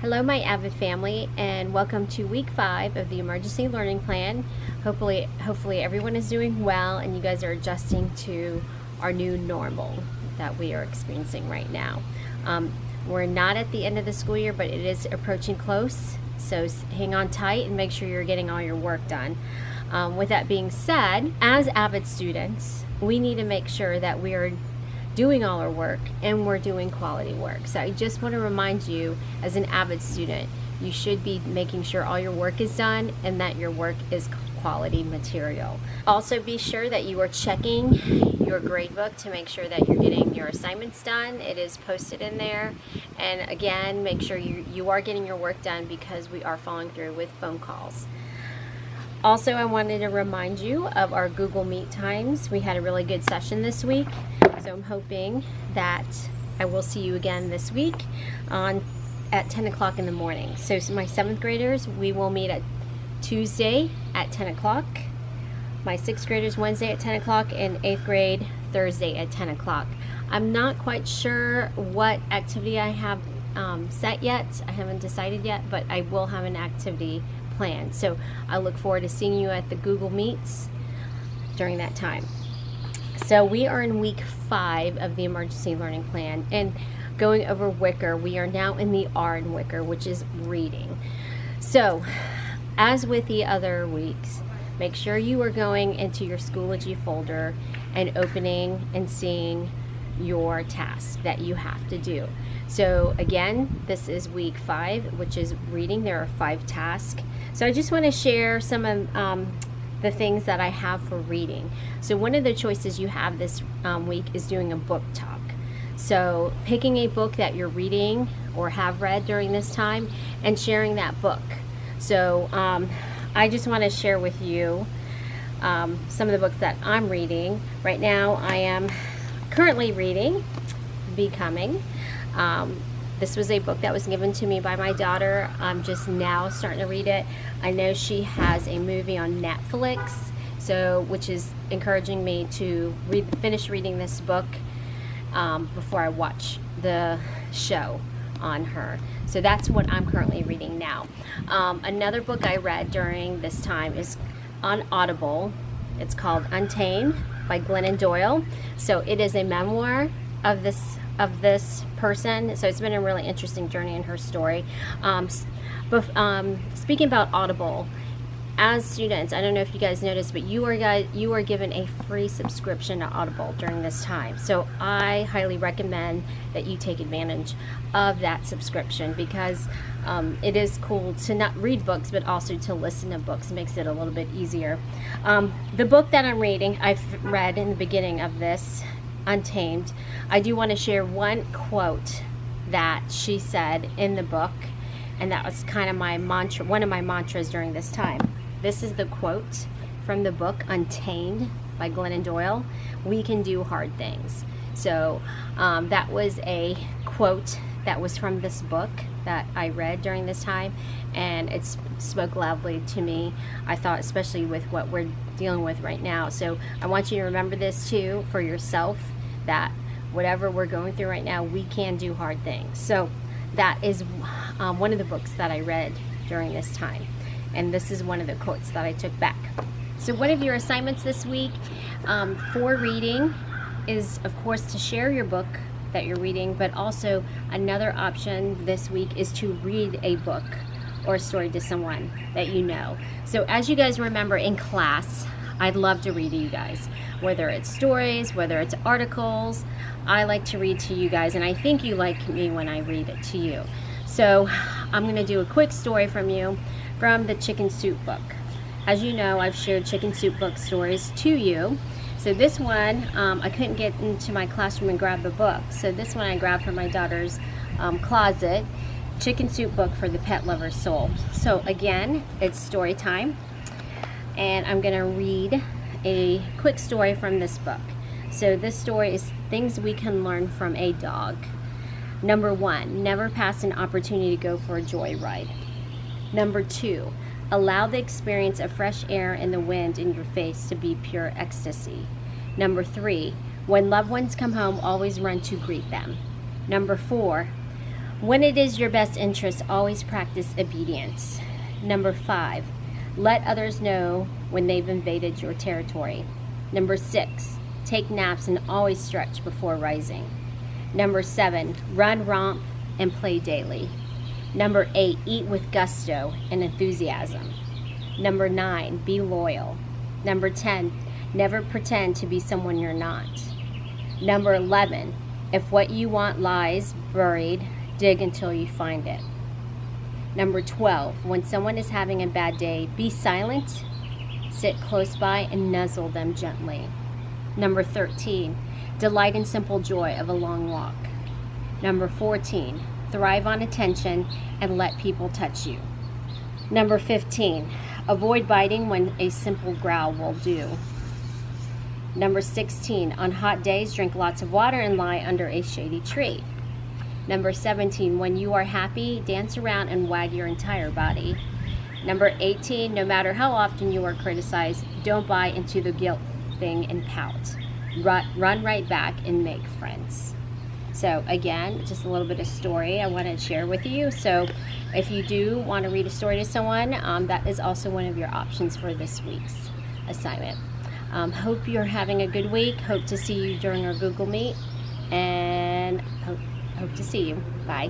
Hello my AVID family, and welcome to week 5 of the emergency learning plan. Hopefully everyone is doing well and you guys are adjusting to our new normal that we are experiencing right now. We're not at the end of the school year, but it is approaching close, so hang on tight and make sure you're getting all your work done. With that being said, as AVID students, we need to make sure that we are doing all our work and we're doing quality work. So I just want to remind you, as an AVID student, you should be making sure all your work is done and that your work is quality material. Also be sure that you are checking your gradebook to make sure that you're getting your assignments done. It is posted in there, and again, make sure you are getting your work done because we are following through with phone calls. Also, I wanted to remind you of our Google Meet times. We had a really good session this week, so I'm hoping that I will see you again this week at 10 o'clock in the morning. So my 7th graders, we will meet at Tuesday at 10 o'clock. My 6th graders, Wednesday at 10 o'clock, and 8th grade, Thursday at 10 o'clock. I'm not quite sure what activity I have set yet. I haven't decided yet, but I will have an activity plan. So I look forward to seeing you at the Google Meets during that time. So we are in week 5 of the emergency learning plan and going over Wicker. We are now in the R in Wicker, which is reading. So as with the other weeks, make sure you are going into your Schoology folder and opening and seeing your tasks that you have to do. So again, this is week 5, which is reading. There are 5 tasks. So I just want to share some of the things that I have for reading. So one of the choices you have this week is doing a book talk. So picking a book that you're reading or have read during this time and sharing that book. So I just want to share with you some of the books that I'm reading. Right now I am currently reading Becoming. This was a book that was given to me by my daughter. I'm just now starting to read it. I know she has a movie on Netflix, which is encouraging me to finish reading this book before I watch the show on her. So that's what I'm currently reading now. Another book I read during this time is on Audible. It's called Untamed by Glennon Doyle. So it is a memoir of this person. So it's been a really interesting journey in her story. Speaking about Audible, as students, I don't know if you guys noticed, but you are given a free subscription to Audible during this time. So I highly recommend that you take advantage of that subscription because it is cool to not read books but also to listen to books. It makes it a little bit easier. The book that I'm reading, I've read in the beginning of this, Untamed. I do want to share one quote that she said in the book, and that was kind of my mantra, one of my mantras during this time. This is the quote from the book Untamed by Glennon Doyle. We can do hard things. So that was a quote that was from this book that I read during this time, and it spoke loudly to me. I thought, especially with what we're dealing with right now. So I want you to remember this too for yourself, that whatever we're going through right now, we can do hard things. So that is one of the books that I read during this time, and this is one of the quotes that I took back. So one of your assignments this week for reading is, of course, to share your book that you're reading, but also another option this week is to read a book or a story to someone that you know. So as you guys remember in class, I'd love to read to you guys, whether it's stories, whether it's articles. I like to read to you guys, and I think you like me when I read it to you. So I'm going to do a quick story from the Chicken Soup book. As you know, I've shared Chicken Soup book stories to you. So this one, I couldn't get into my classroom and grab the book. So this one I grabbed from my daughter's closet, Chicken Soup book for the pet lover's soul. So again, it's story time, and I'm gonna read a quick story from this book. So this story is things we can learn from a dog. Number 1, never pass an opportunity to go for a joyride. Number 2, allow the experience of fresh air and the wind in your face to be pure ecstasy. Number 3, when loved ones come home, always run to greet them. Number 4, When it is your best interest, always practice obedience. Number 5, let others know when they've invaded your territory. Number 6, take naps and always stretch before rising. Number 7, run, romp, and play daily. Number 8, eat with gusto and enthusiasm. Number 9, be loyal. Number 10, never pretend to be someone you're not. Number 11, if what you want lies buried, dig until you find it. Number 12, when someone is having a bad day, be silent, sit close by, and nuzzle them gently. Number 13, delight in simple joy of a long walk. Number 14, thrive on attention and let people touch you. Number 15, avoid biting when a simple growl will do. Number 16, on hot days, drink lots of water and lie under a shady tree. Number 17, when you are happy, dance around and wag your entire body. Number 18, no matter how often you are criticized, don't buy into the guilt thing and pout. Run right back and make friends. So again, just a little bit of story I wanted to share with you. So if you do want to read a story to someone, that is also one of your options for this week's assignment. Hope you're having a good week. Hope to see you during our Google Meet, and hope to see you. Bye.